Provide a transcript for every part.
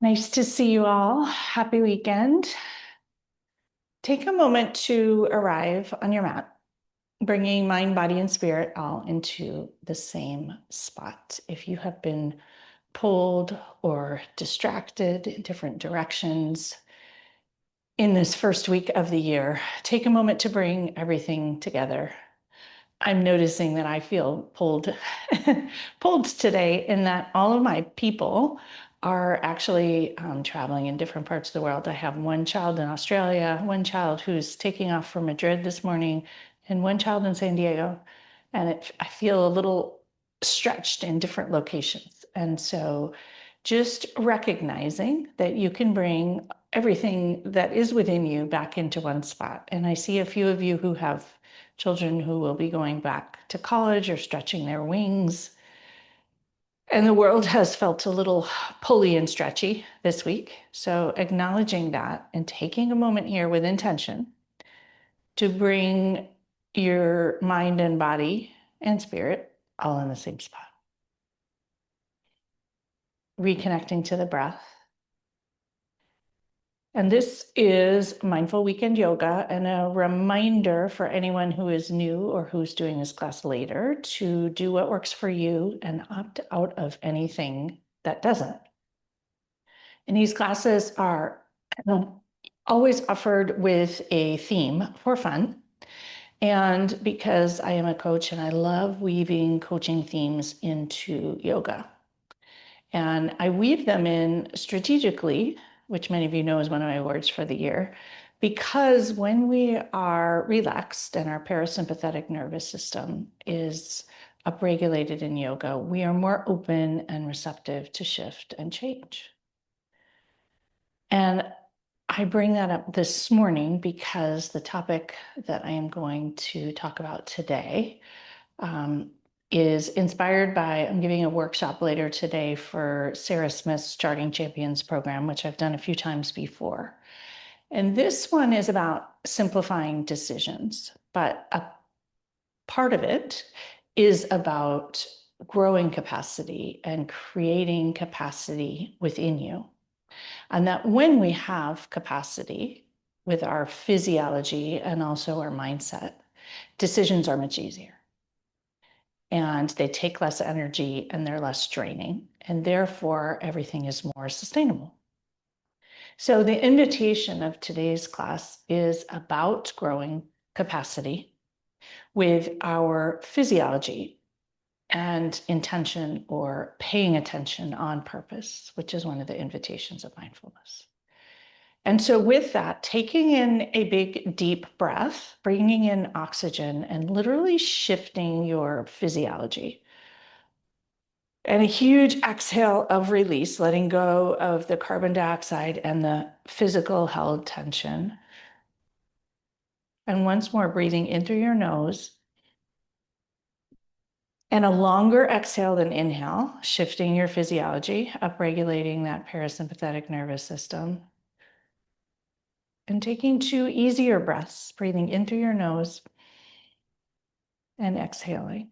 Nice to see you all. Happy weekend. Take a moment to arrive on your mat, bringing mind, body, and spirit all into the same spot. If you have been pulled or distracted in different directions in this first week of the year, take a moment to bring everything together. I'm noticing that I feel pulled pulled today in that all of my people are actually traveling in different parts of the world. I have one child in Australia, one child who's taking off for Madrid this morning, and one child in San Diego. And I feel a little stretched in different locations. And so just recognizing that you can bring everything that is within you back into one spot. And I see a few of you who have children who will be going back to college or stretching their wings. And the world has felt a little pulley and stretchy this week. So acknowledging that and taking a moment here with intention to bring your mind and body and spirit all in the same spot. Reconnecting to the breath. And this is Mindful Weekend Yoga, and a reminder for anyone who is new or who's doing this class later to do what works for you and opt out of anything that doesn't. And these classes are always offered with a theme for fun. And because I am a coach and I love weaving coaching themes into yoga. And I weave them in strategically, which many of you know is one of my words for the year, because when we are relaxed and our parasympathetic nervous system is upregulated in yoga, we are more open and receptive to shift and change. And I bring that up this morning because the topic that I am going to talk about today is inspired by, I'm giving a workshop later today for Sarah Smith's Charting Champions program, which I've done a few times before. And this one is about simplifying decisions, but a part of it is about growing capacity and creating capacity within you. And that when we have capacity with our physiology and also our mindset, decisions are much easier. And they take less energy and they're less draining. And therefore, everything is more sustainable. So the invitation of today's class is about growing capacity with our physiology and intention, or paying attention on purpose, which is one of the invitations of mindfulness. And so with that, taking in a big, deep breath, bringing in oxygen, and literally shifting your physiology. And a huge exhale of release, letting go of the carbon dioxide and the physical held tension. And once more, breathing in through your nose. And a longer exhale than inhale, shifting your physiology, upregulating that parasympathetic nervous system. And taking 2 easier breaths, breathing in through your nose and exhaling.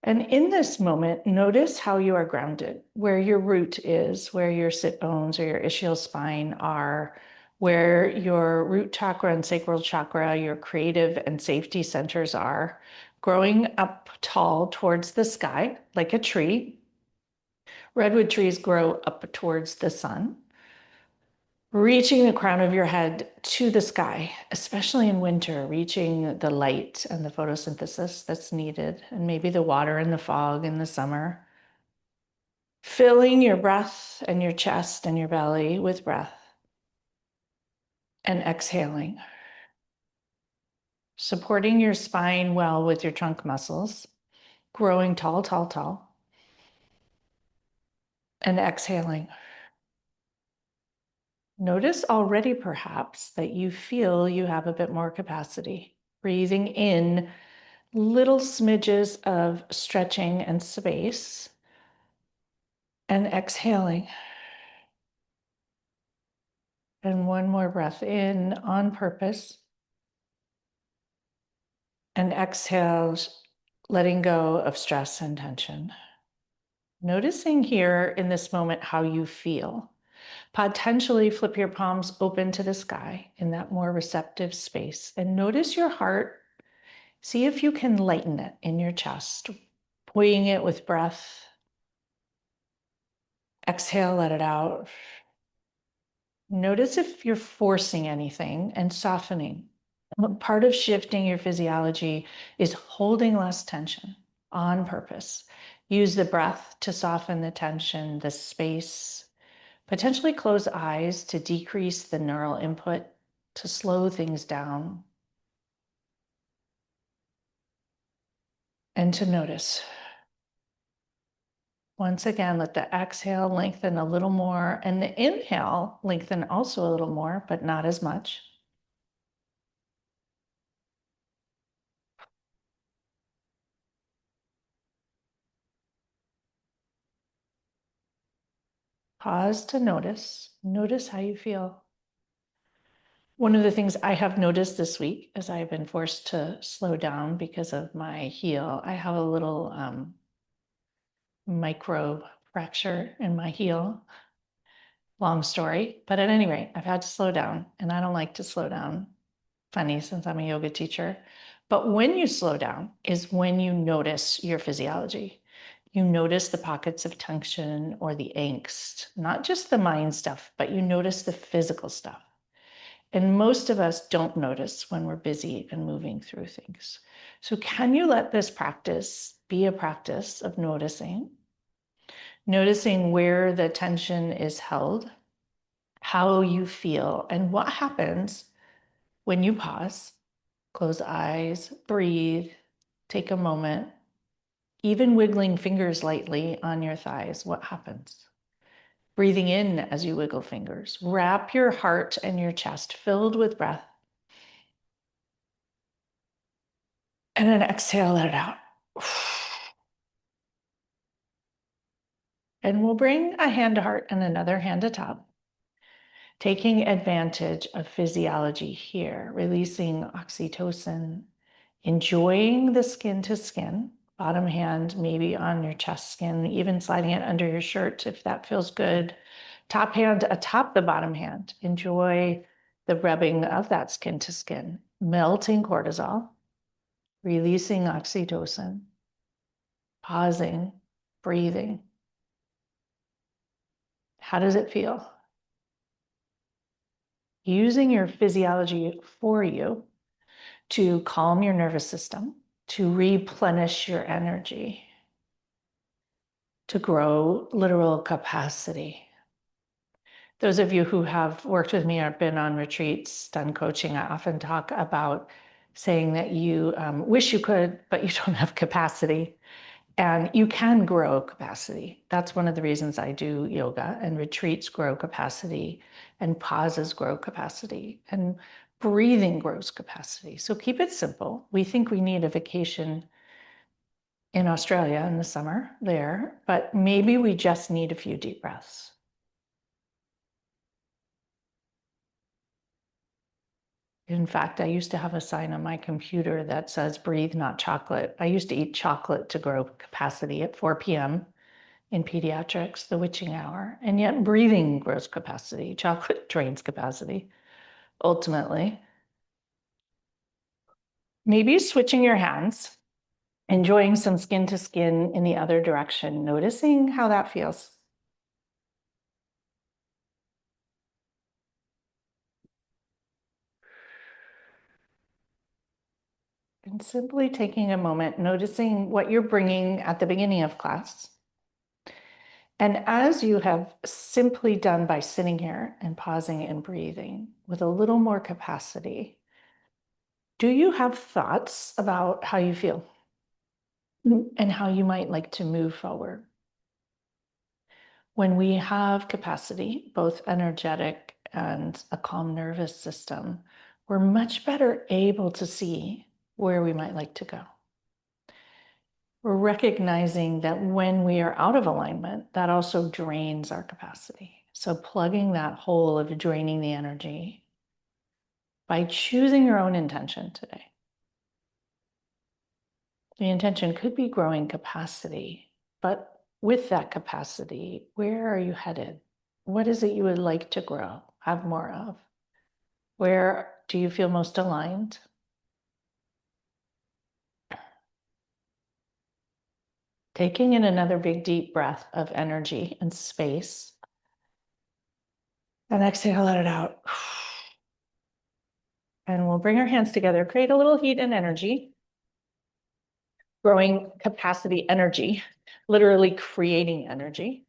And in this moment, notice how you are grounded, where your root is, where your sit bones or your ischial spine are, where your root chakra and sacral chakra, your creative and safety centers are, growing up tall towards the sky like a tree. Redwood trees grow up towards the sun. Reaching the crown of your head to the sky, especially in winter, reaching the light and the photosynthesis that's needed, and maybe the water and the fog in the summer. Filling your breath and your chest and your belly with breath. And exhaling. Supporting your spine well with your trunk muscles. Growing tall, tall, tall. And exhaling. Notice already perhaps that you feel you have a bit more capacity. Breathing in little smidges of stretching and space. And exhaling. And one more breath in on purpose. And exhale, letting go of stress and tension. Noticing here in this moment how you feel. Potentially flip your palms open to the sky in that more receptive space and notice your heart. See if you can lighten it in your chest, buoying it with breath. Exhale, let it out. Notice if you're forcing anything and softening. Part of shifting your physiology is holding less tension on purpose. Use the breath to soften the tension, the space. Potentially close eyes to decrease the neural input, to slow things down, and to notice. Once again, let the exhale lengthen a little more and the inhale lengthen also a little more, but not as much. Pause to notice. Notice how you feel. One of the things I have noticed this week as I've been forced to slow down because of my heel, I have a little micro fracture in my heel. Long story, but at any rate, I've had to slow down and I don't like to slow down. Funny, since I'm a yoga teacher. But when you slow down is when you notice your physiology. You notice the pockets of tension or the angst, not just the mind stuff, but you notice the physical stuff. And most of us don't notice when we're busy and moving through things. So can you let this practice be a practice of noticing where the tension is held, how you feel, and what happens when you pause, close eyes, breathe, take a moment, even wiggling fingers lightly on your thighs, what happens? Breathing in as you wiggle fingers. Wrap your heart and your chest filled with breath. And then exhale, let it out. And we'll bring a hand to heart and another hand to top. Taking advantage of physiology here, releasing oxytocin, enjoying the skin to skin, bottom hand maybe on your chest skin, even sliding it under your shirt if that feels good. Top hand atop the bottom hand. Enjoy the rubbing of that skin to skin, melting cortisol, releasing oxytocin, pausing, breathing. How does it feel? Using your physiology for you to calm your nervous system, to replenish your energy, to grow literal capacity. Those of you who have worked with me or been on retreats, done coaching, I often talk about saying that you wish you could, but you don't have capacity. And you can grow capacity. That's one of the reasons I do yoga, and retreats grow capacity, and pauses grow capacity, and breathing grows capacity. So keep it simple. We think we need a vacation in Australia in the summer there, but maybe we just need a few deep breaths. In fact, I used to have a sign on my computer that says, breathe, not chocolate. I used to eat chocolate to grow capacity at 4 p.m. in pediatrics, the witching hour, and yet breathing grows capacity. Chocolate drains capacity, ultimately. Maybe switching your hands, enjoying some skin to skin in the other direction, noticing how that feels. And simply taking a moment, noticing what you're bringing at the beginning of class. And as you have simply done by sitting here and pausing and breathing with a little more capacity, do you have thoughts about how you feel and how you might like to move forward? When we have capacity, both energetic and a calm nervous system, we're much better able to see where we might like to go. We're recognizing that when we are out of alignment, that also drains our capacity. So plugging that hole of draining the energy by choosing your own intention today. The intention could be growing capacity, but with that capacity, where are you headed? What is it you would like to grow, have more of? Where do you feel most aligned? Taking in another big, deep breath of energy and space. And exhale, let it out. And we'll bring our hands together, create a little heat and energy, growing capacity energy, literally creating energy.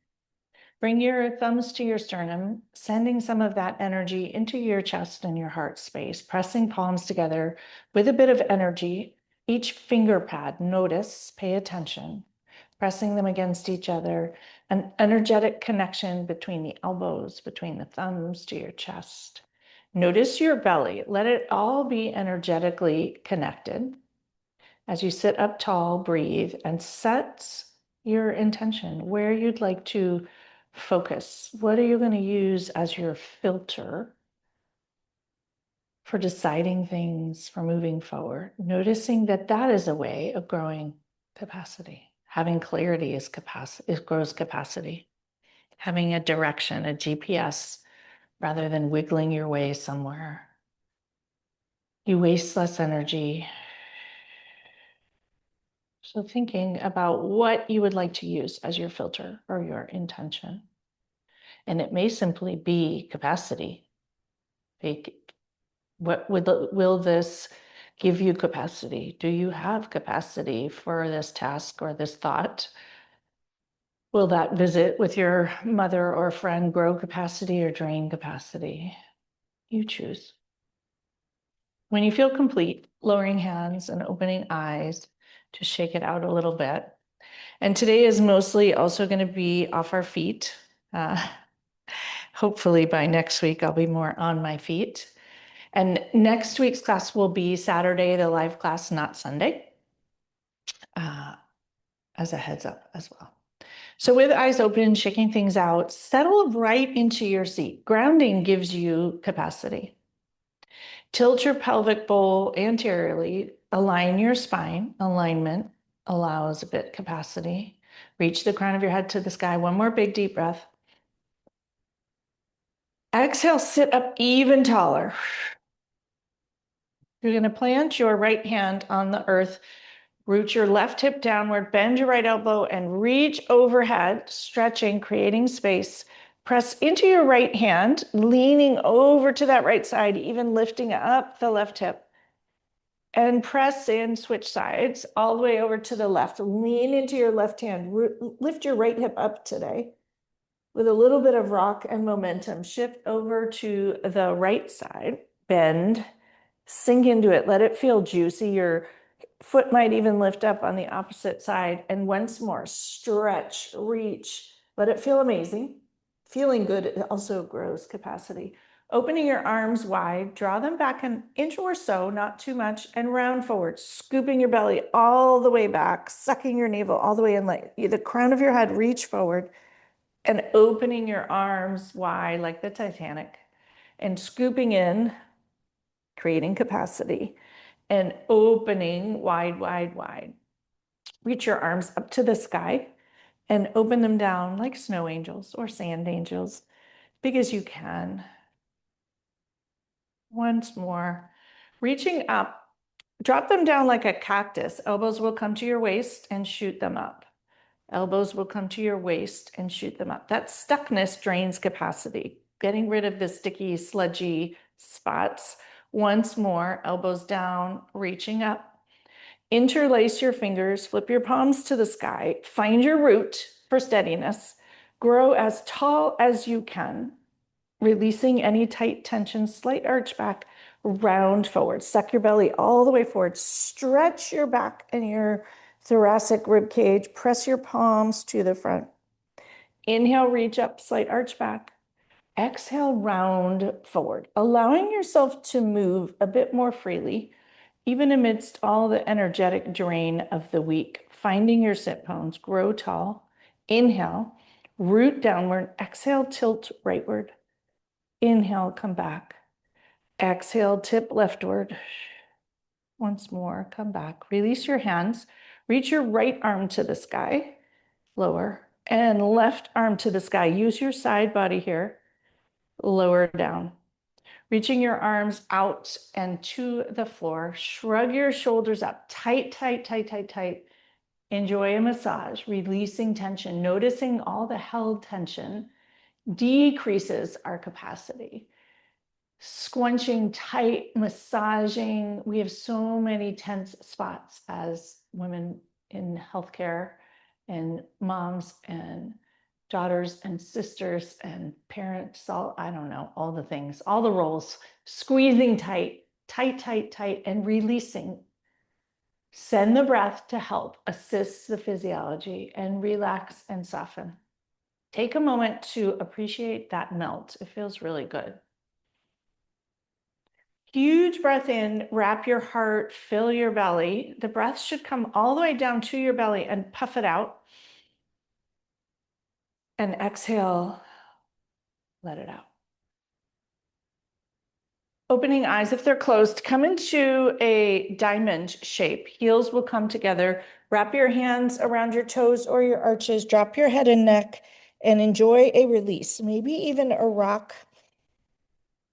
Bring your thumbs to your sternum, sending some of that energy into your chest and your heart space, pressing palms together with a bit of energy. Each finger pad, notice, pay attention, pressing them against each other, an energetic connection between the elbows, between the thumbs to your chest. Notice your belly. Let it all be energetically connected. As you sit up tall, breathe and set your intention where you'd like to focus. What are you going to use as your filter for deciding things, for moving forward? Noticing that that is a way of growing capacity. Having clarity is capacity, it grows capacity. Having a direction, a GPS, rather than wiggling your way somewhere. You waste less energy. So thinking about what you would like to use as your filter or your intention. And it may simply be capacity. Will this give you capacity? Do you have capacity for this task or this thought? Will that visit with your mother or friend grow capacity or drain capacity? You choose. When you feel complete, lowering hands and opening eyes to shake it out a little bit. And today is mostly also going to be off our feet. Hopefully by next week, I'll be more on my feet. And next week's class will be Saturday, the live class, not Sunday, as a heads up as well. So with eyes open, shaking things out, settle right into your seat. Grounding gives you capacity. Tilt your pelvic bowl anteriorly, align your spine. Alignment allows a bit capacity. Reach the crown of your head to the sky. One more big deep breath. Exhale, sit up even taller. You're going to plant your right hand on the earth, root your left hip downward, bend your right elbow and reach overhead, stretching, creating space. Press into your right hand, leaning over to that right side, even lifting up the left hip. And press in, switch sides, all the way over to the left. Lean into your left hand, lift your right hip up today. With a little bit of rock and momentum, shift over to the right side, bend, sink into it, let it feel juicy. Your foot might even lift up on the opposite side. And once more, stretch, reach, let it feel amazing. Feeling good, it also grows capacity. Opening your arms wide, draw them back an inch or so, not too much, and round forward, scooping your belly all the way back, sucking your navel all the way in, like the crown of your head, reach forward, and opening your arms wide like the Titanic, and scooping in, creating capacity, and opening wide, wide, wide. Reach your arms up to the sky and open them down like snow angels or sand angels, big as you can. Once more, reaching up, drop them down like a cactus. Elbows will come to your waist and shoot them up. Elbows will come to your waist and shoot them up. That stuckness drains capacity. Getting rid of the sticky, sludgy spots. Once more, elbows down, reaching up. Interlace your fingers, flip your palms to the sky. Find your root for steadiness. Grow as tall as you can. Releasing any tight tension, slight arch back, round forward. Suck your belly all the way forward. Stretch your back and your thoracic rib cage. Press your palms to the front. Inhale, reach up, slight arch back. Exhale, round forward, allowing yourself to move a bit more freely, even amidst all the energetic drain of the week. Finding your sit bones, grow tall. Inhale, root downward. Exhale, tilt rightward. Inhale, come back. Exhale, tip leftward. Once more, come back. Release your hands. Reach your right arm to the sky. Lower. And left arm to the sky. Use your side body here. Lower down. Reaching your arms out and to the floor. Shrug your shoulders up. Tight, tight, tight, tight, tight. Enjoy a massage. Releasing tension. Noticing all the held tension decreases our capacity. Squunching tight, massaging. We have so many tense spots as women in healthcare and moms and daughters and sisters and parents, all, I don't know, all the things, all the roles, squeezing tight, tight, tight, tight, and releasing. Send the breath to help assist the physiology and relax and soften. Take a moment to appreciate that melt. It feels really good. Huge breath in, wrap your heart, fill your belly. The breath should come all the way down to your belly and puff it out. And exhale, let it out. Opening eyes if they're closed, come into a diamond shape. Heels will come together. Wrap your hands around your toes or your arches. Drop your head and neck and enjoy a release, maybe even a rock.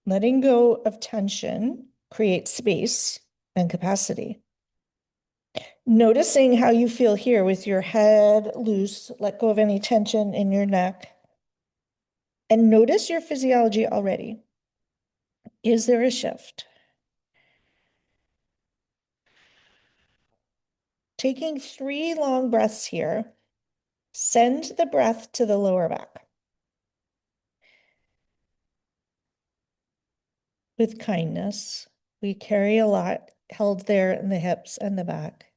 Letting go of tension creates space and capacity. Noticing how you feel here with your head loose, let go of any tension in your neck. And notice your physiology already. Is there a shift? Taking 3 long breaths here, send the breath to the lower back. With kindness, we carry a lot held there in the hips and the back.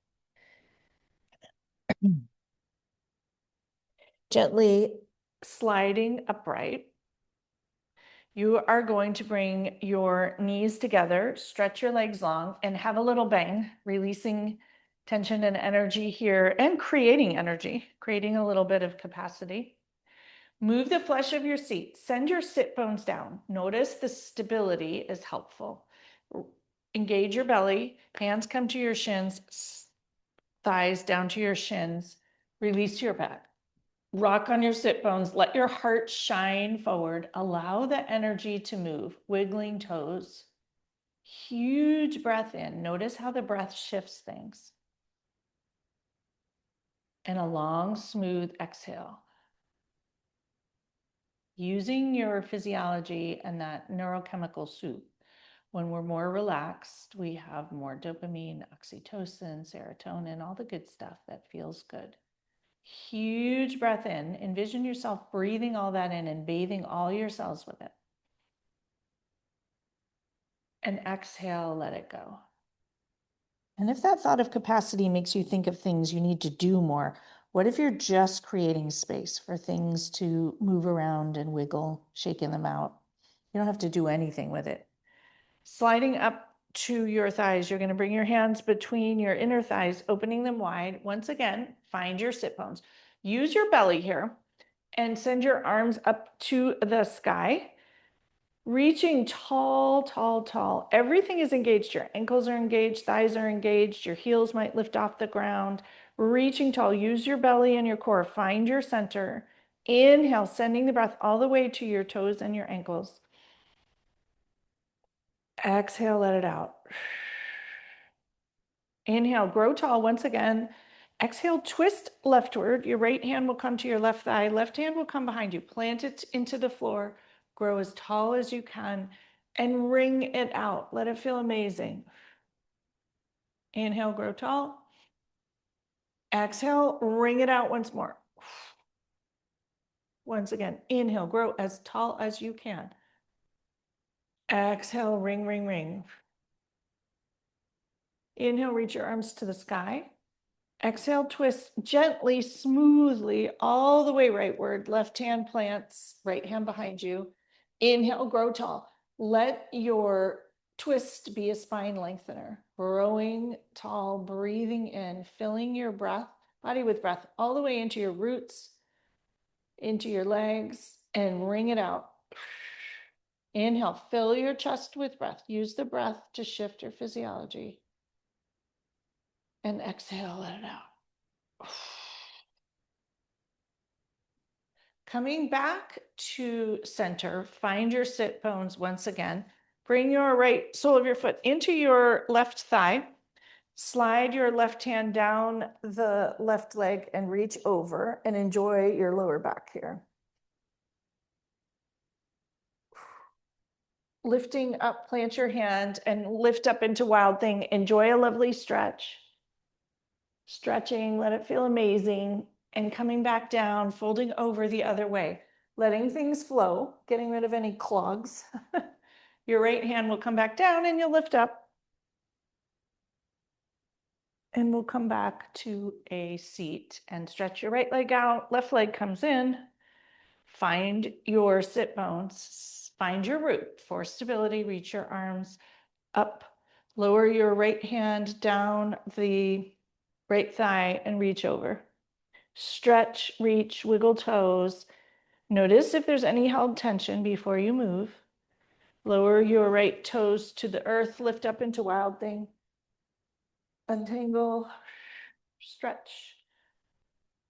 Gently sliding upright. You are going to bring your knees together, stretch your legs long, and have a little bang, releasing tension and energy here and creating energy, creating a little bit of capacity. Move the flesh of your seat. Send your sit bones down. Notice the stability is helpful. Engage your belly. Hands come to your shins, thighs down to your shins. Release your back. Rock on your sit bones. Let your heart shine forward. Allow the energy to move. Wiggling toes. Huge breath in. Notice how the breath shifts things. And a long, smooth exhale. Using your physiology and that neurochemical soup. When we're more relaxed, we have more dopamine, oxytocin, serotonin, all the good stuff that feels good. Huge breath in. Envision yourself breathing all that in and bathing all your cells with it. And exhale, let it go. And if that thought of capacity makes you think of things you need to do more, what if you're just creating space for things to move around and wiggle, shaking them out? You don't have to do anything with it. Sliding up to your thighs, you're going to bring your hands between your inner thighs, opening them wide. Once again, find your sit bones. Use your belly here and send your arms up to the sky. Reaching tall, tall, tall. Everything is engaged. Your ankles are engaged, thighs are engaged, your heels might lift off the ground. Reaching tall. Use your belly and your core. Find your center. Inhale, sending the breath all the way to your toes and your ankles. Exhale, let it out. Inhale, grow tall once again. Exhale, twist leftward. Your right hand will come to your left thigh. Left hand will come behind you. Plant it into the floor. Grow as tall as you can and wring it out. Let it feel amazing. Inhale, grow tall. Exhale, wring it out once more. Once again, inhale, grow as tall as you can. Exhale, ring, ring, ring. Inhale, reach your arms to the sky. Exhale, twist gently, smoothly, all the way rightward. Left hand plants, right hand behind you. Inhale, grow tall. Let your twist be a spine lengthener. Growing tall, breathing in, filling your body with breath all the way into your roots, into your legs, and wring it out. Inhale, fill your chest with breath. Use the breath to shift your physiology. And exhale, let it out. Coming back to center, find your sit bones once again. Bring your right sole of your foot into your left thigh. Slide your left hand down the left leg and reach over and enjoy your lower back here. Lifting up, plant your hand and lift up into Wild Thing. Enjoy a lovely stretch. Stretching, let it feel amazing. And coming back down, folding over the other way. Letting things flow, getting rid of any clogs. Your right hand will come back down and you'll lift up. And we'll come back to a seat and stretch your right leg out. Left leg comes in. Find your sit bones. Find your root for stability. Reach your arms up. Lower your right hand down the right thigh and reach over. Stretch, reach, wiggle toes. Notice if there's any held tension before you move. Lower your right toes to the earth. Lift up into Wild Thing. Untangle, stretch.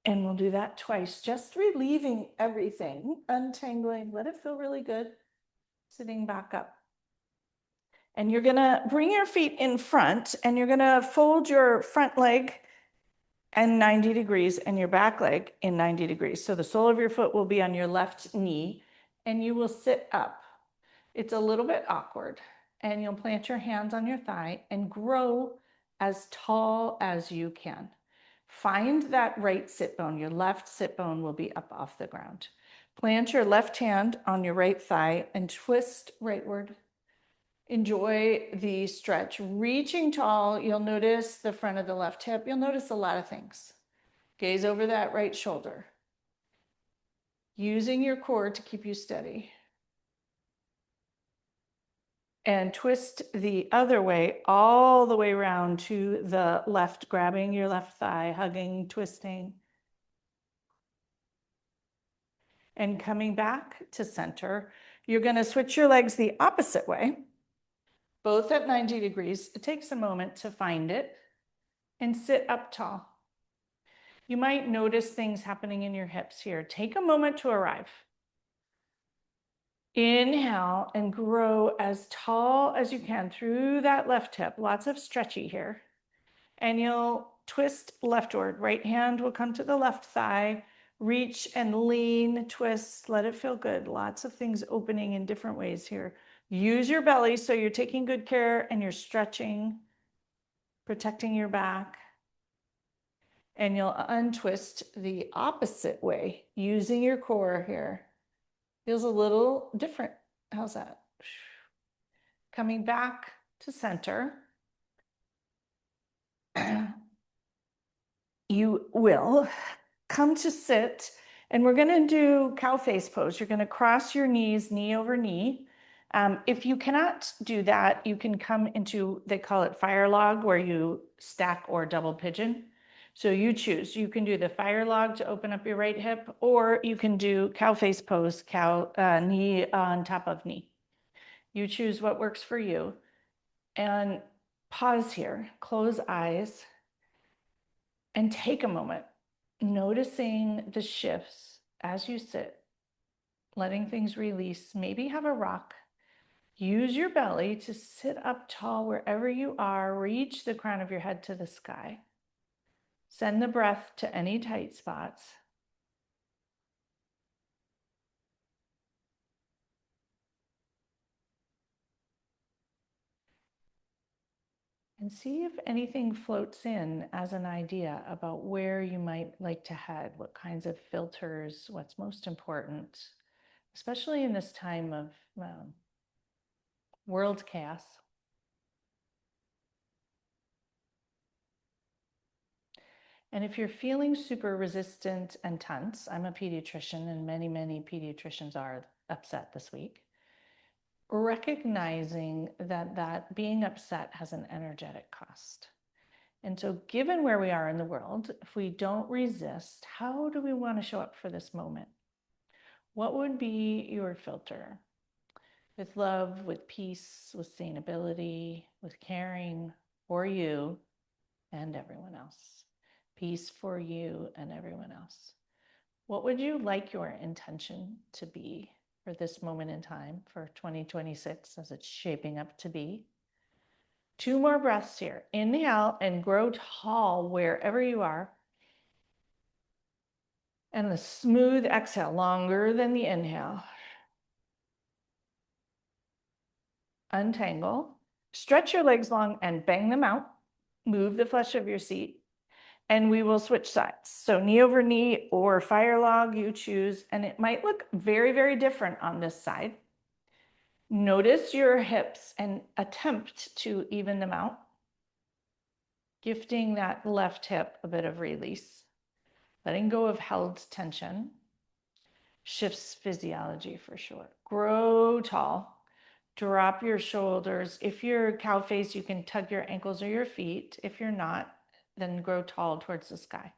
And we'll do that twice, just relieving everything, untangling, let it feel really good. Sitting back up. And you're gonna bring your feet in front and you're gonna fold your front leg and 90 degrees and your back leg in 90 degrees. So the sole of your foot will be on your left knee and you will sit up. It's a little bit awkward and you'll plant your hands on your thigh and grow as tall as you can. Find that right sit bone. Your left sit bone will be up off the ground. Plant your left hand on your right thigh and twist rightward. Enjoy the stretch. Reaching tall, you'll notice the front of the left hip. You'll notice a lot of things. Gaze over that right shoulder. Using your core to keep you steady. And twist the other way, all the way around to the left, grabbing your left thigh, hugging, twisting. And coming back to center, you're going to switch your legs the opposite way, both at 90 degrees. It takes a moment to find it and sit up tall. You might notice things happening in your hips here. Take a moment to arrive. Inhale and grow as tall as you can through that left hip. Lots of stretchy here. And you'll twist leftward. Right hand will come to the left thigh. Reach and lean, twist, let it feel good. Lots of things opening in different ways here. Use your belly so you're taking good care and you're stretching, protecting your back. And you'll untwist the opposite way, using your core here. Feels a little different. How's that? Coming back to center. You will come to sit, and we're going to do cow face pose. You're going to cross your knees, knee over knee. If you cannot do that, you can come into, they call it fire log, where you stack or double pigeon. So you choose. You can do the fire log to open up your right hip, or you can do cow face pose, knee on top of knee. You choose what works for you. And pause here, close eyes, and take a moment, noticing the shifts as you sit, letting things release. Maybe have a rock. Use your belly to sit up tall wherever you are. Reach the crown of your head to the sky. Send the breath to any tight spots. And see if anything floats in as an idea about where you might like to head, what kinds of filters, what's most important, especially in this time of world chaos. And if you're feeling super resistant and tense, I'm a pediatrician and many, many pediatricians are upset this week. Recognizing that being upset has an energetic cost. And so given where we are in the world, if we don't resist, how do we want to show up for this moment? What would be your filter? With love, with peace, with sustainability, with caring for you and everyone else. Peace for you and everyone else. What would you like your intention to be for this moment in time for 2026 as it's shaping up to be? 2 more breaths here. Inhale and grow tall wherever you are. And the smooth exhale, longer than the inhale. Untangle. Stretch your legs long and bang them out. Move the flesh of your seat. And we will switch sides. So knee over knee or fire log, you choose. And it might look very, very different on this side. Notice your hips and attempt to even them out. Gifting that left hip a bit of release. Letting go of held tension. Shifts physiology for sure. Grow tall. Drop your shoulders. If you're cow face, you can tug your ankles or your feet. If you're not, then grow tall towards the sky.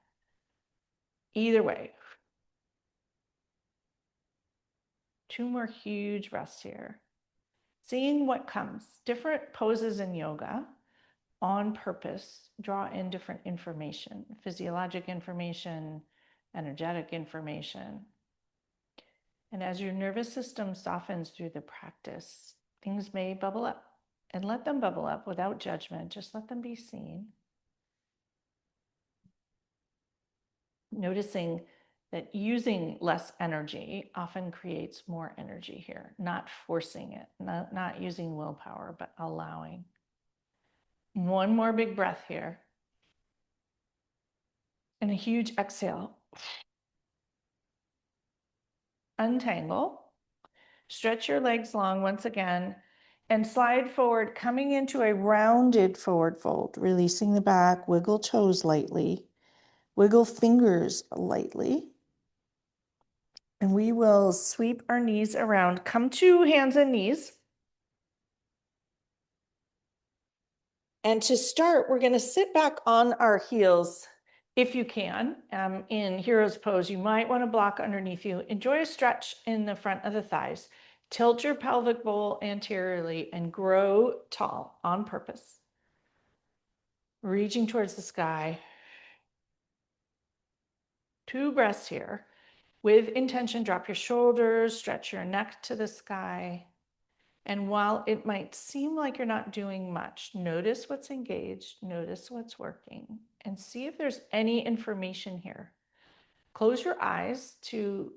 Either way. 2 more huge breaths here. Seeing what comes. Different poses in yoga on purpose draw in different information, physiologic information, energetic information. And as your nervous system softens through the practice, things may bubble up. And let them bubble up without judgment. Just let them be seen. Noticing that using less energy often creates more energy here, not forcing it, not using willpower, but allowing. 1 more big breath here. And a huge exhale. Untangle. Stretch your legs long once again and slide forward, coming into a rounded forward fold, releasing the back, wiggle toes lightly, wiggle fingers lightly. And we will sweep our knees around. Come to hands and knees. And to start, we're going to sit back on our heels if you can. In hero's pose, you might want to block underneath you. Enjoy a stretch in the front of the thighs. Tilt your pelvic bowl anteriorly and grow tall on purpose. Reaching towards the sky. 2 breaths here. With intention, drop your shoulders, stretch your neck to the sky. And while it might seem like you're not doing much, notice what's engaged, notice what's working, and see if there's any information here. Close your eyes to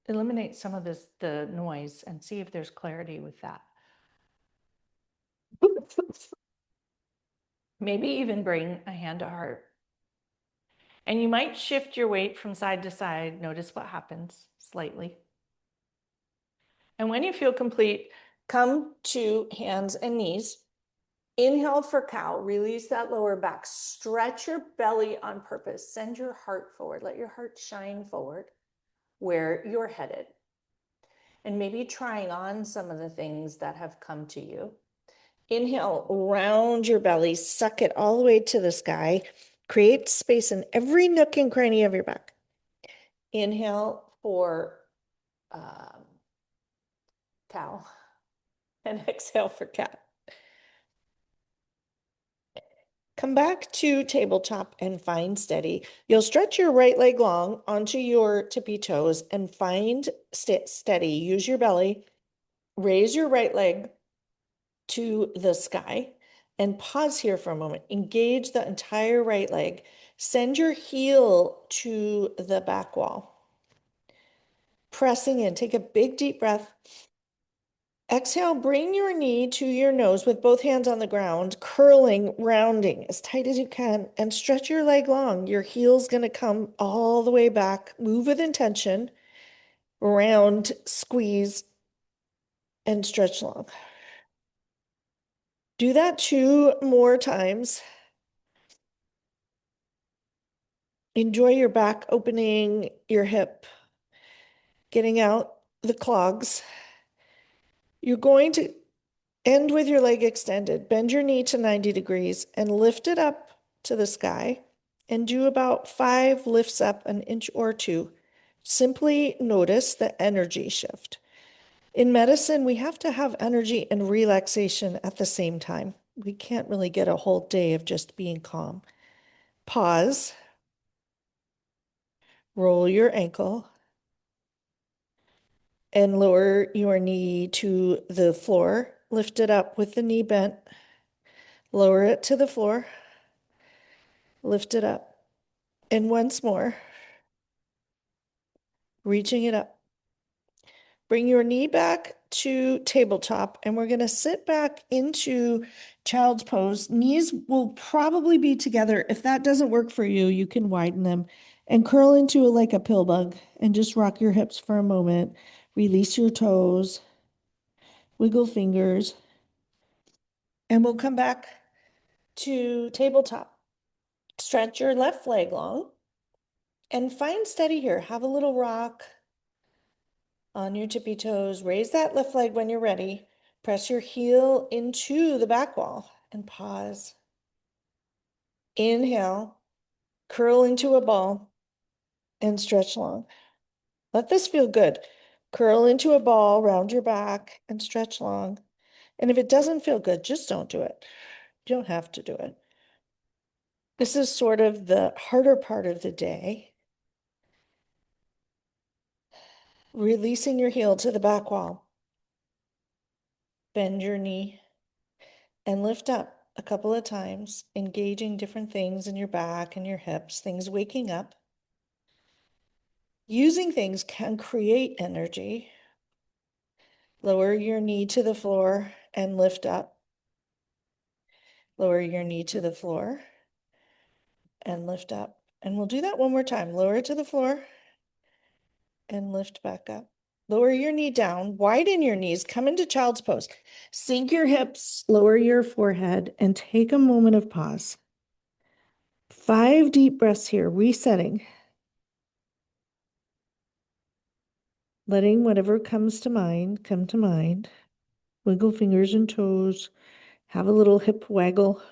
eliminate some of the noise and see if there's clarity with that. Maybe even bring a hand to heart. And you might shift your weight from side to side. Notice what happens slightly. And when you feel complete, come to hands and knees. Inhale for cow, release that lower back, stretch your belly on purpose, send your heart forward, let your heart shine forward where you're headed. And maybe trying on some of the things that have come to you. Inhale, round your belly, suck it all the way to the sky, create space in every nook and cranny of your back. Inhale for cow and exhale for cat. Come back to tabletop and find steady. You'll stretch your right leg long onto your tippy toes and find steady. Use your belly. Raise your right leg to the sky and pause here for a moment. Engage the entire right leg. Send your heel to the back wall. Pressing in. Take a big deep breath. Exhale, bring your knee to your nose with both hands on the ground, curling, rounding as tight as you can, and stretch your leg long. Your heel's going to come all the way back. Move with intention. Round, squeeze, and stretch long. Do that 2 more times. Enjoy your back opening, your hip, getting out the clogs. You're going to end with your leg extended. Bend your knee to 90 degrees and lift it up to the sky and do about 5 lifts up an inch or 2. Simply notice the energy shift. In medicine, we have to have energy and relaxation at the same time. We can't really get a whole day of just being calm. Pause. Roll your ankle and lower your knee to the floor. Lift it up with the knee bent. Lower it to the floor. Lift it up. And once more, reaching it up. Bring your knee back to tabletop, and we're going to sit back into child's pose. Knees will probably be together. If that doesn't work for you, you can widen them and curl into like a pill bug and just rock your hips for a moment. Release your toes, wiggle fingers, and we'll come back to tabletop. Stretch your left leg long and find steady here. Have a little rock on your tippy toes. Raise that left leg when you're ready. Press your heel into the back wall and pause. Inhale, curl into a ball and stretch long. Let this feel good. Curl into a ball, round your back and stretch long. And if it doesn't feel good, just don't do it. You don't have to do it. This is sort of the harder part of the day. Releasing your heel to the back wall. Bend your knee and lift up a couple of times, engaging different things in your back and your hips, things waking up. Using things can create energy. Lower your knee to the floor and lift up. Lower your knee to the floor and lift up. And we'll do that one more time. Lower it to the floor and lift back up. Lower your knee down, widen your knees, come into child's pose. Sink your hips, lower your forehead, and take a moment of pause. 5 deep breaths here, resetting. Letting whatever comes to mind come to mind. Wiggle fingers and toes. Have a little hip waggle.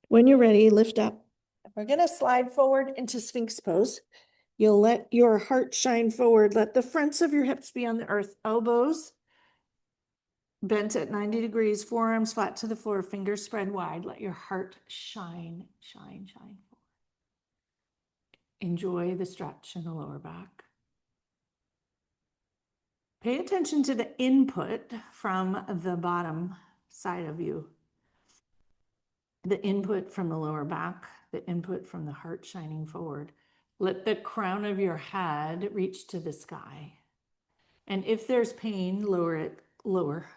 When you're ready, lift up. We're going to slide forward into Sphinx pose. You'll let your heart shine forward. Let the fronts of your hips be on the earth. Elbows bent at 90 degrees, forearms flat to the floor, fingers spread wide. Let your heart shine, shine, shine. Enjoy the stretch in the lower back. Pay attention to the input from the bottom side of you. The input from the lower back, the input from the heart shining forward. Let the crown of your head reach to the sky. And if there's pain, lower it lower.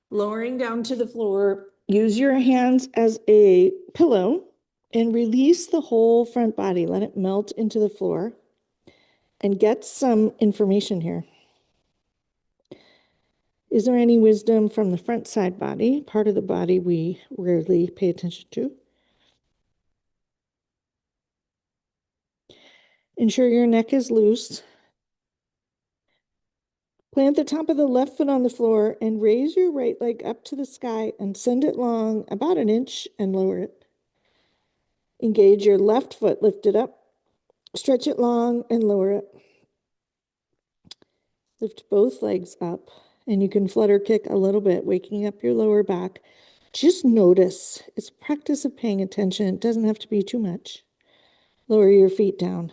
Lowering down to the floor, use your hands as a pillow and release the whole front body. Let it melt into the floor and get some information here. Is there any wisdom from the front side body, part of the body we rarely pay attention to? Ensure your neck is loose. Plant the top of the left foot on the floor and raise your right leg up to the sky and send it long about an inch and lower it. Engage your left foot, lift it up, stretch it long and lower it. Lift both legs up and you can flutter kick a little bit, waking up your lower back. Just notice. It's a practice of paying attention. It doesn't have to be too much. Lower your feet down.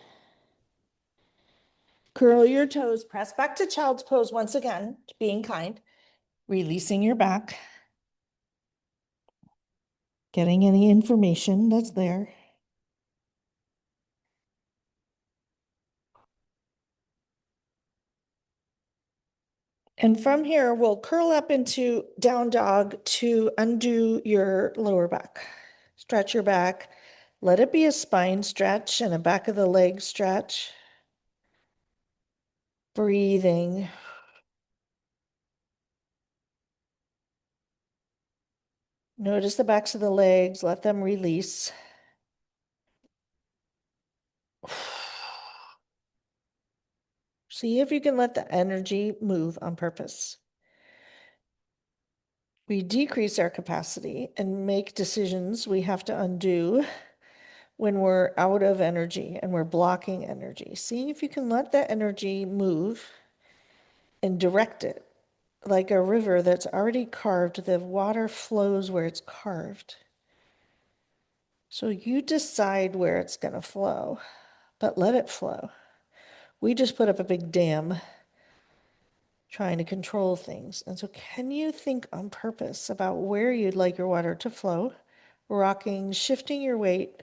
Curl your toes, press back to child's pose once again, being kind, releasing your back, getting any information that's there. And from here, we'll curl up into down dog to undo your lower back. Stretch your back. Let it be a spine stretch and a back of the leg stretch. Breathing. Notice the backs of the legs, let them release. See if you can let the energy move on purpose. We decrease our capacity and make decisions we have to undo when we're out of energy and we're blocking energy. Seeing if you can let that energy move and direct it like a river that's already carved. The water flows where it's carved. So you decide where it's going to flow, but let it flow. We just put up a big dam trying to control things. And so, can you think on purpose about where you'd like your water to flow, rocking, shifting your weight,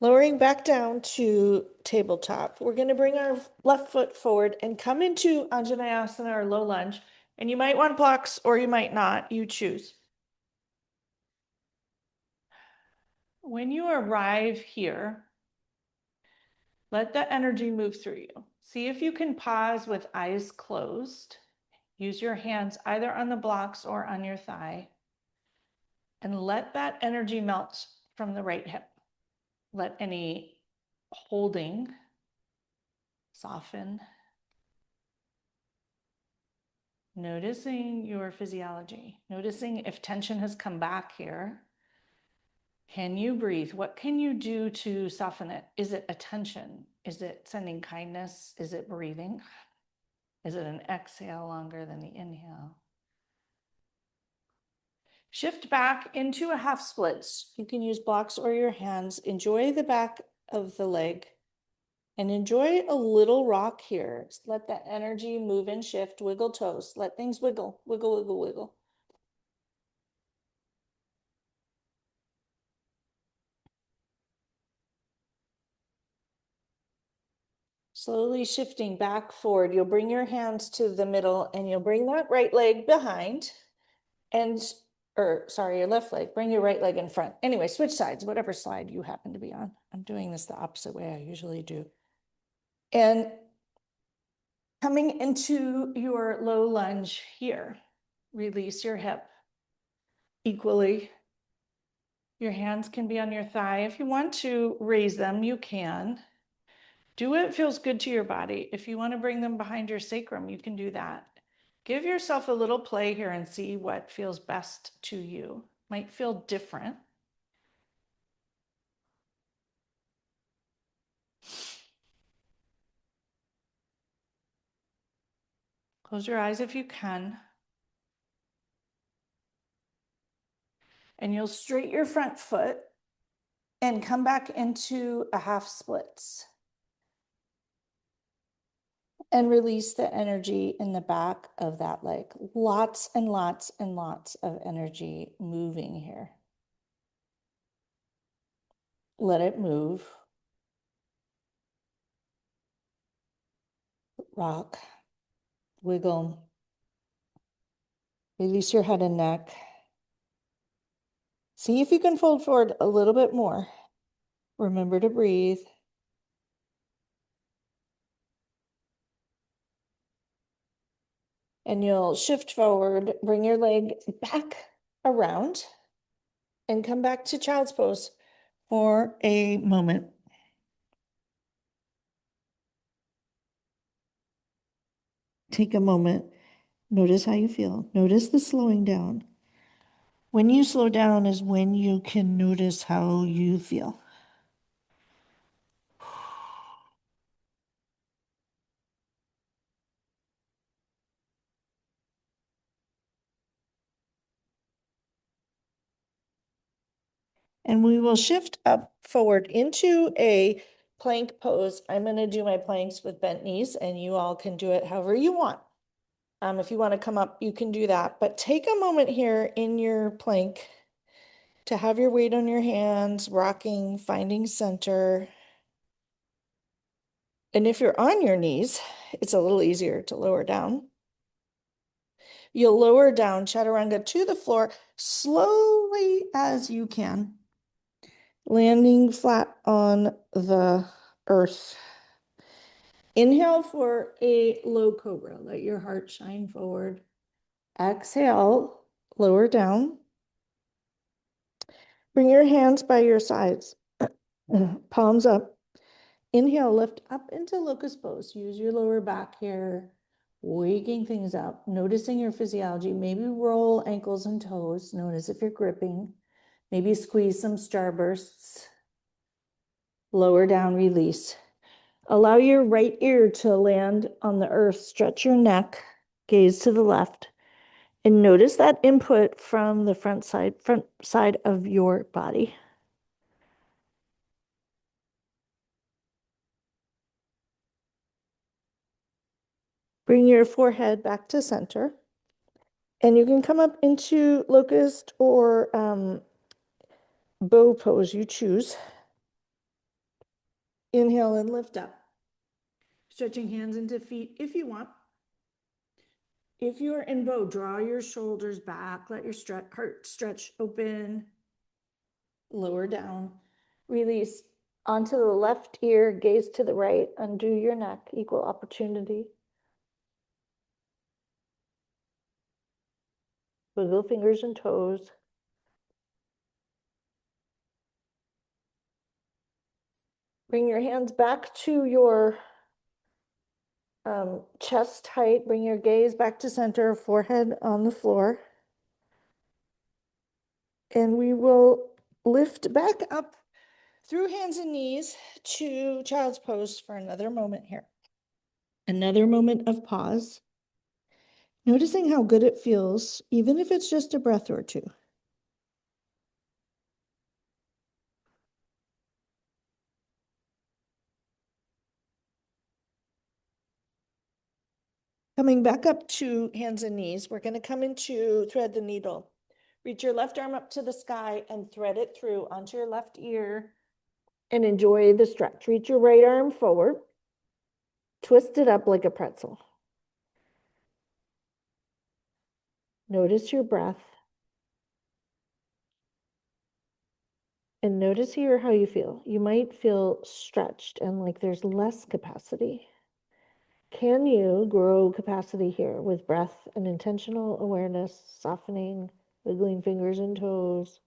lowering back down to tabletop? We're going to bring our left foot forward and come into Anjaneyasana or low lunge. And you might want blocks or you might not, you choose. When you arrive here, let the energy move through you. See if you can pause with eyes closed. Use your hands either on the blocks or on your thigh. And let that energy melt from the right hip. Let any holding soften. Noticing your physiology. Noticing if tension has come back here. Can you breathe? What can you do to soften it? Is it attention? Is it sending kindness? Is it breathing? Is it an exhale longer than the inhale? Shift back into a half splits. You can use blocks or your hands. Enjoy the back of the leg and enjoy a little rock here. Let that energy move and shift. Wiggle toes. Let things wiggle, wiggle, wiggle, wiggle. Slowly shifting back forward. You'll bring your hands to the middle and you'll bring that right leg behind and, or sorry, your left leg. Bring your right leg in front. Anyway, switch sides, whatever slide you happen to be on. I'm doing this the opposite way I usually do. And coming into your low lunge here, release your hip equally. Your hands can be on your thigh. If you want to raise them, you can. Do what feels good to your body. If you want to bring them behind your sacrum, you can do that. Give yourself a little play here and see what feels best to you. Might feel different. Close your eyes if you can. And you'll straight your front foot and come back into a half splits. And release the energy in the back of that leg. Lots and lots and lots of energy moving here. Let it move. Rock. Wiggle. Release your head and neck. See if you can fold forward a little bit more. Remember to breathe. And you'll shift forward, bring your leg back around, and come back to child's pose for a moment. Take a moment. Notice how you feel. Notice the slowing down. When you slow down is when you can notice how you feel. And we will shift up forward into a plank pose. I'm going to do my planks with bent knees, and you all can do it however you want. If you want to come up, you can do that. But take a moment here in your plank to have your weight on your hands, rocking, finding center. And if you're on your knees, it's a little easier to lower down. You'll lower down chaturanga to the floor slowly as you can, landing flat on the earth. Inhale for a low cobra. Let your heart shine forward. Exhale, lower down. Bring your hands by your sides, palms up. Inhale, lift up into locust pose. Use your lower back here, waking things up, noticing your physiology. Maybe roll ankles and toes. Notice if you're gripping. Maybe squeeze some starbursts. Lower down, release. Allow your right ear to land on the earth. Stretch your neck, gaze to the left, and notice that input from the front side of your body. Bring your forehead back to center. And you can come up into locust or bow pose, you choose. Inhale and lift up. Stretching hands into feet if you want. If you're in bow, draw your shoulders back, let your heart stretch open, lower down, release onto the left ear, gaze to the right, undo your neck, equal opportunity. Wiggle fingers and toes. Bring your hands back to your chest height. Bring your gaze back to center, forehead on the floor. And we will lift back up through hands and knees to child's pose for another moment here. Another moment of pause. Noticing how good it feels, even if it's just a breath or two. Coming back up to hands and knees, we're going to come into thread the needle. Reach your left arm up to the sky and thread it through onto your left ear and enjoy the stretch. Reach your right arm forward, twist it up like a pretzel. Notice your breath. And notice here how you feel. You might feel stretched and like there's less capacity. Can you grow capacity here with breath and intentional awareness, softening, wiggling fingers and toes?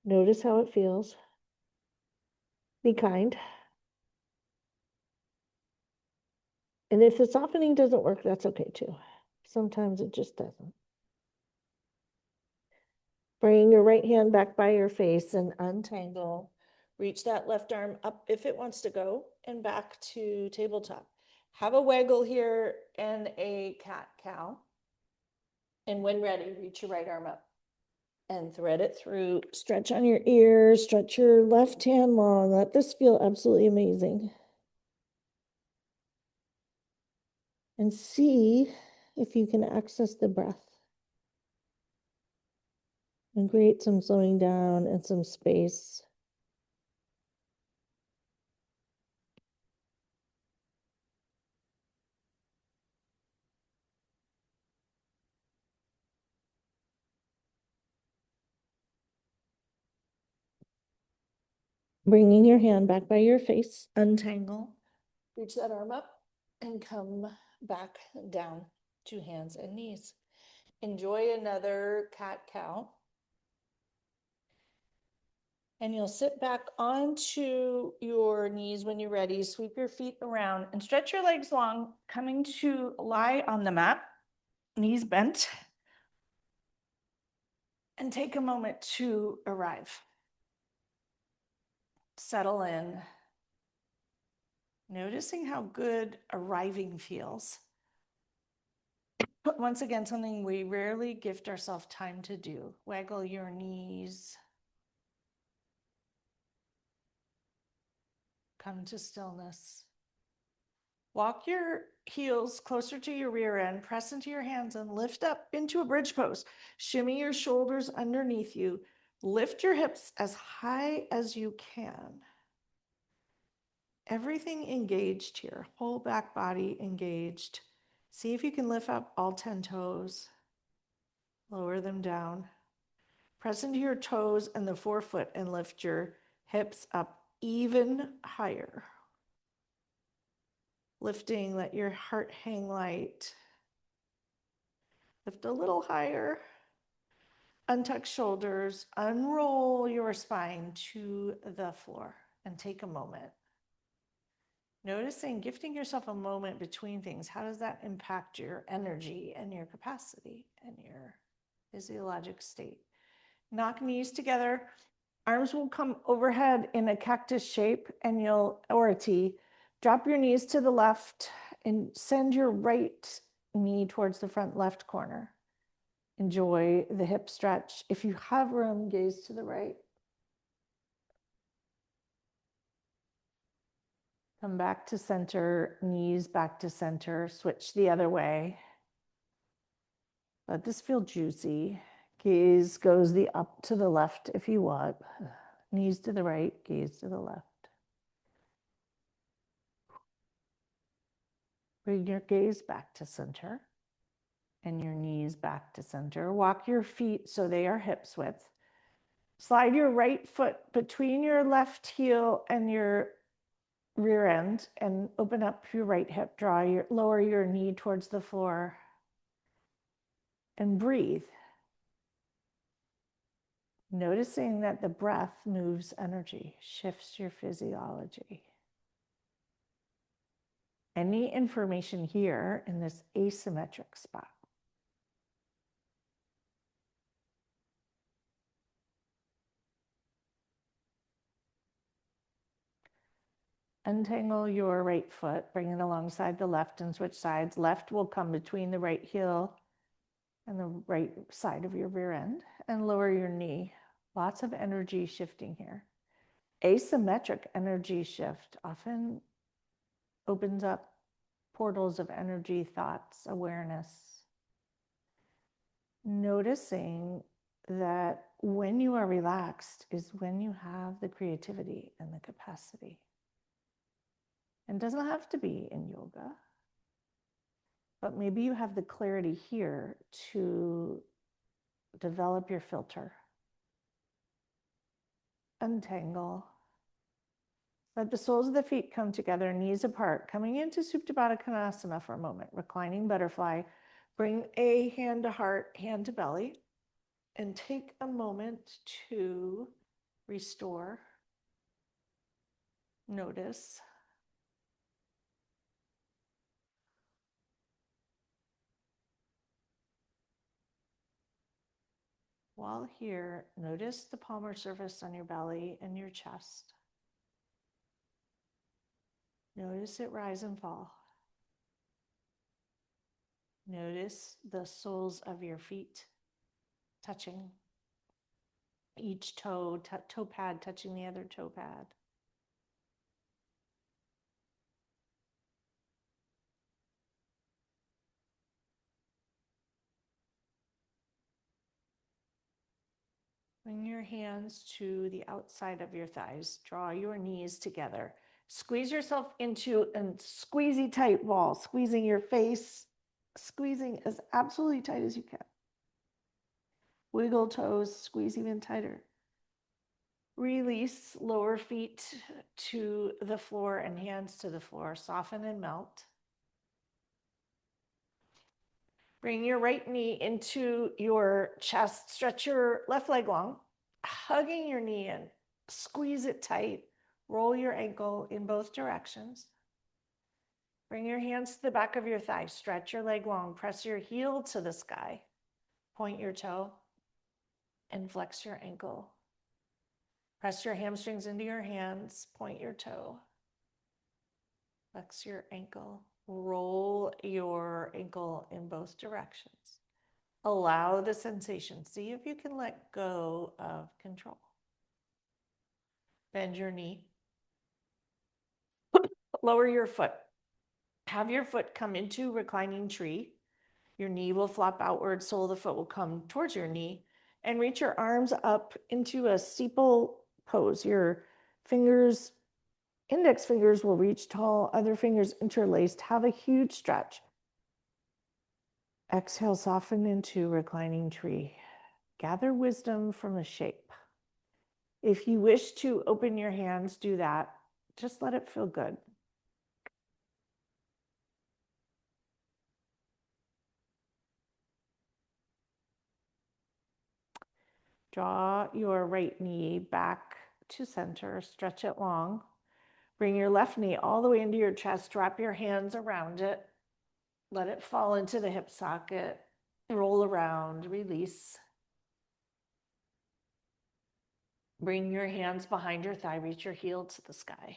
Notice how it feels. Be kind. And if the softening doesn't work, that's okay too. Sometimes it just doesn't. Bring your right hand back by your face and untangle. Reach that left arm up if it wants to go and back to tabletop. Have a waggle here and a cat-cow. And when ready, reach your right arm up and thread it through. Stretch on your ears, stretch your left hand long. Let this feel absolutely amazing. And see if you can access the breath and create some slowing down and some space. Bringing your hand back by your face, untangle, reach that arm up and come back down to hands and knees. Enjoy another cat-cow. And you'll sit back onto your knees when you're ready. Sweep your feet around and stretch your legs long, coming to lie on the mat, knees bent. And take a moment to arrive. Settle in. Noticing how good arriving feels. But once again, something we rarely gift ourselves time to do. Waggle your knees. Come to stillness. Walk your heels closer to your rear end, press into your hands and lift up into a bridge pose. Shimmy your shoulders underneath you. Lift your hips as high as you can. Everything engaged here, whole back body engaged. See if you can lift up all 10 toes. Lower them down. Press into your toes and the forefoot and lift your hips up even higher. Lifting, let your heart hang light. Lift a little higher. Untuck shoulders, unroll your spine to the floor and take a moment. Noticing, gifting yourself a moment between things. How does that impact your energy and your capacity and your physiologic state. Knock knees together. Arms will come overhead in a cactus shape and or a T. Drop your knees to the left and send your right knee towards the front left corner. Enjoy the hip stretch. If you have room, gaze to the right. Come back to center, knees back to center, switch the other way. Let this feel juicy. Gaze goes the up to the left if you want. Knees to the right, gaze to the left. Bring your gaze back to center and your knees back to center. Walk your feet so they are hips width. Slide your right foot between your left heel and your rear end and open up your right hip. Lower your knee towards the floor and breathe. Noticing that the breath moves energy, shifts your physiology. Any information here in this asymmetric spot. Untangle your right foot, bring it alongside the left and switch sides. Left will come between the right heel and the right side of your rear end and lower your knee. Lots of energy shifting here. Asymmetric energy shift often opens up portals of energy, thoughts, awareness. Noticing that when you are relaxed is when you have the creativity and the capacity. And it doesn't have to be in yoga, but maybe you have the clarity here to develop your filter. Untangle. Let the soles of the feet come together, knees apart, coming into Supta Baddha Konasana for a moment. Reclining butterfly. Bring a hand to heart, hand to belly, and take a moment to restore, notice. While here, notice the palmar surface on your belly and your chest. Notice it rise and fall. Notice the soles of your feet touching. Each toe pad touching the other toe pad. Bring your hands to the outside of your thighs. Draw your knees together. Squeeze yourself into a squeezy tight ball, squeezing your face, squeezing as absolutely tight as you can. Wiggle toes, squeeze even tighter. Release lower feet to the floor and hands to the floor. Soften and melt. Bring your right knee into your chest. Stretch your left leg long, hugging your knee in. Squeeze it tight. Roll your ankle in both directions. Bring your hands to the back of your thigh. Stretch your leg long. Press your heel to the sky. Point your toe and flex your ankle. Press your hamstrings into your hands. Point your toe. Flex your ankle. Roll your ankle in both directions. Allow the sensation. See if you can let go of control. Bend your knee. Lower your foot. Have your foot come into reclining tree. Your knee will flop outward, sole of the foot will come towards your knee, and reach your arms up into a steeple pose. Your fingers, index fingers will reach tall, other fingers interlaced. Have a huge stretch. Exhale, soften into reclining tree. Gather wisdom from the shape. If you wish to open your hands, do that. Just let it feel good. Draw your right knee back to center, stretch it long. Bring your left knee all the way into your chest, wrap your hands around it. Let it fall into the hip socket Roll around, release. Bring your hands behind your thigh, reach your heel to the sky.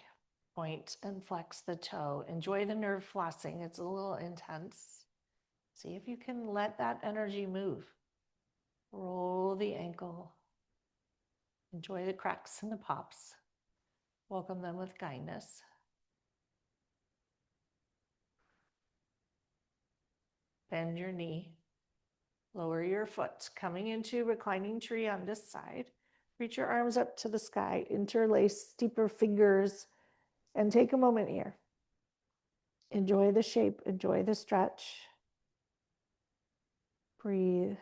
Point and flex the toe. Enjoy the nerve flossing. It's a little intense. See if you can let that energy move. Roll the ankle. Enjoy the cracks and the pops. Welcome them with kindness. Bend your knee. Lower your foot. Coming into reclining tree on this side. Reach your arms up to the sky. Interlace deeper fingers and take a moment here. Enjoy the shape. Enjoy the stretch. Breathe.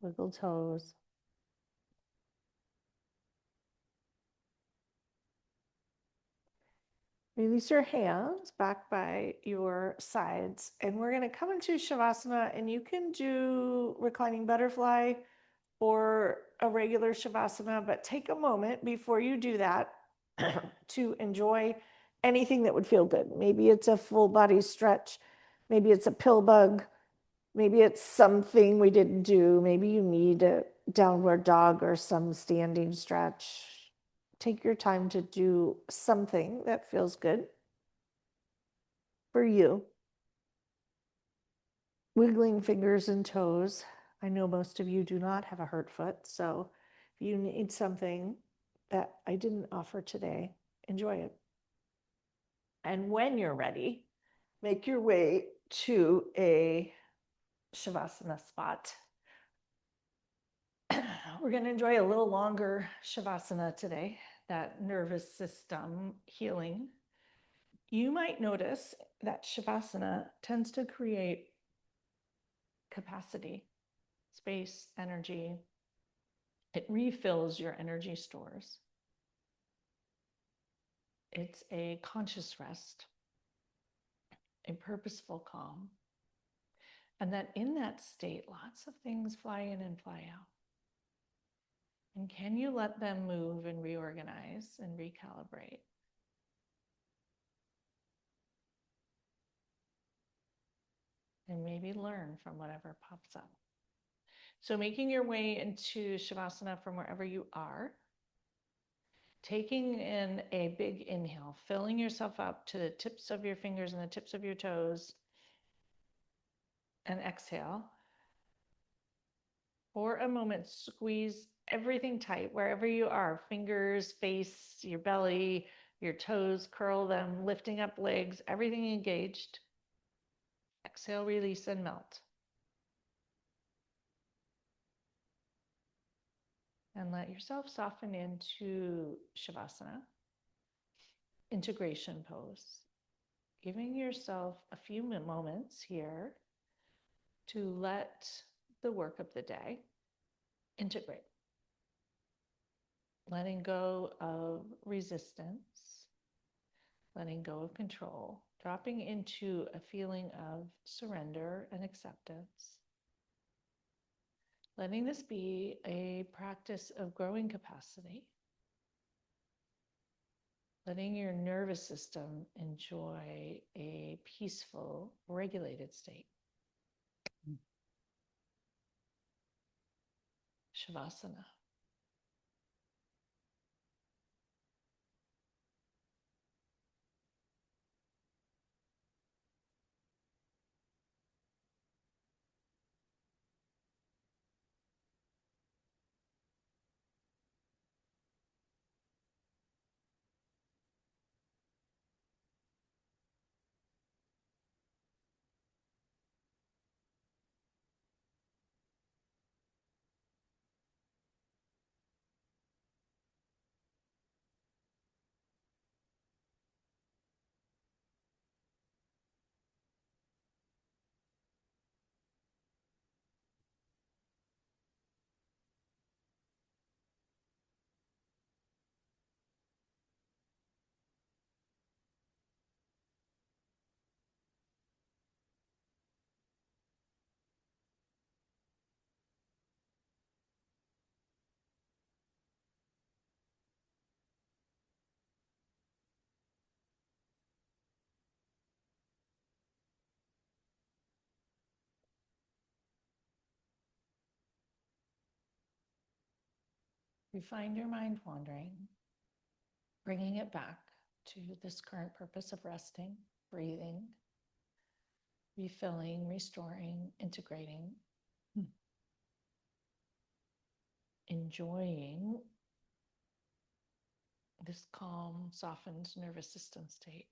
Wiggle toes. Release your hands back by your sides. And we're going to come into Shavasana, and you can do reclining butterfly or a regular Shavasana, but take a moment before you do that to enjoy anything that would feel good. Maybe it's a full body stretch. Maybe it's a pill bug. Maybe it's something we didn't do. Maybe you need a downward dog or some standing stretch. Take your time to do something that feels good for you. Wiggling fingers and toes. I know most of you do not have a hurt foot, so if you need something that I didn't offer today, enjoy it. And when you're ready, make your way to a Shavasana spot. We're going to enjoy a little longer Shavasana today, that nervous system healing. You might notice that Shavasana tends to create capacity, space, energy. It refills your energy stores. It's a conscious rest, a purposeful calm. And that in that state, lots of things fly in and fly out. And can you let them move and reorganize and recalibrate? And maybe learn from whatever pops up. So making your way into Shavasana from wherever you are, taking in a big inhale, filling yourself up to the tips of your fingers and the tips of your toes, and exhale. For a moment, squeeze everything tight wherever you are, fingers, face, your belly, your toes, curl them, lifting up legs, everything engaged. Exhale, release, and melt. And let yourself soften into Shavasana, integration pose. Giving yourself a few moments here to let the work of the day integrate. Letting go of resistance, letting go of control, dropping into a feeling of surrender and acceptance. Letting this be a practice of growing capacity. Letting your nervous system enjoy a peaceful, regulated state. Shavasana. You find your mind wandering, bringing it back to this current purpose of resting, breathing, refilling, restoring, integrating, enjoying this calm, softened nervous system state.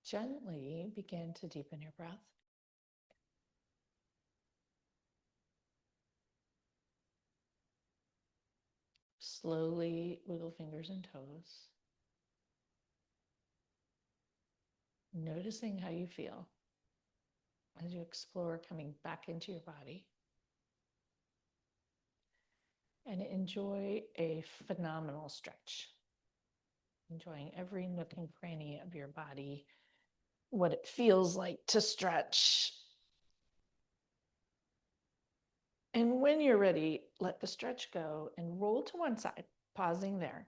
Gently begin to deepen your breath. Slowly wiggle fingers and toes, noticing how you feel as you explore coming back into your body. And enjoy a phenomenal stretch. Enjoying every nook and cranny of your body, what it feels like to stretch. And when you're ready, let the stretch go and roll to one side, pausing there.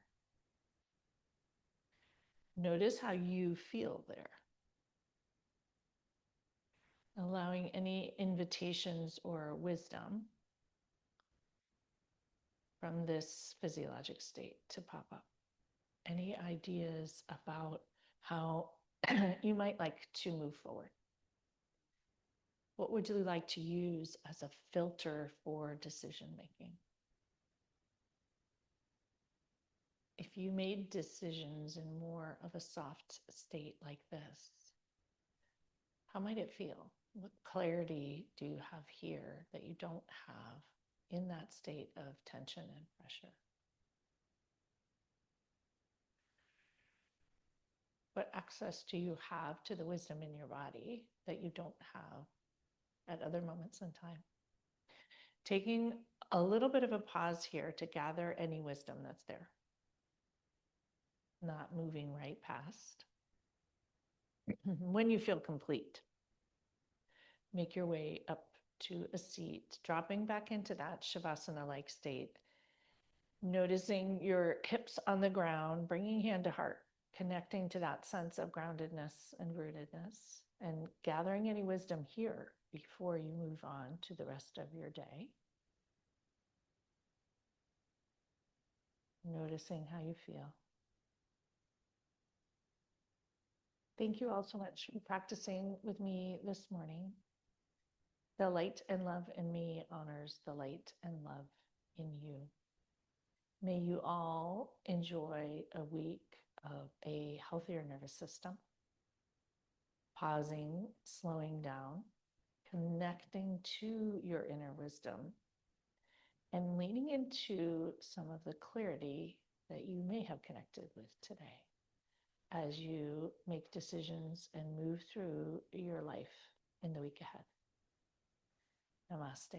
Notice how you feel there. Allowing any invitations or wisdom from this physiologic state to pop up. Any ideas about how you might like to move forward? What would you like to use as a filter for decision making? If you made decisions in more of a soft state like this, how might it feel? What clarity do you have here that you don't have in that state of tension and pressure? What access do you have to the wisdom in your body that you don't have at other moments in time? Taking a little bit of a pause here to gather any wisdom that's there. Not moving right past. When you feel complete, make your way up to a seat, dropping back into that Shavasana-like state, noticing your hips on the ground, bringing hand to heart, connecting to that sense of groundedness and rootedness, and gathering any wisdom here before you move on to the rest of your day. Noticing how you feel. Thank you all so much for practicing with me this morning. The light and love in me honors the light and love in you. May you all enjoy a week of a healthier nervous system, pausing, slowing down, connecting to your inner wisdom, and leaning into some of the clarity that you may have connected with today as you make decisions and move through your life in the week ahead. Namaste.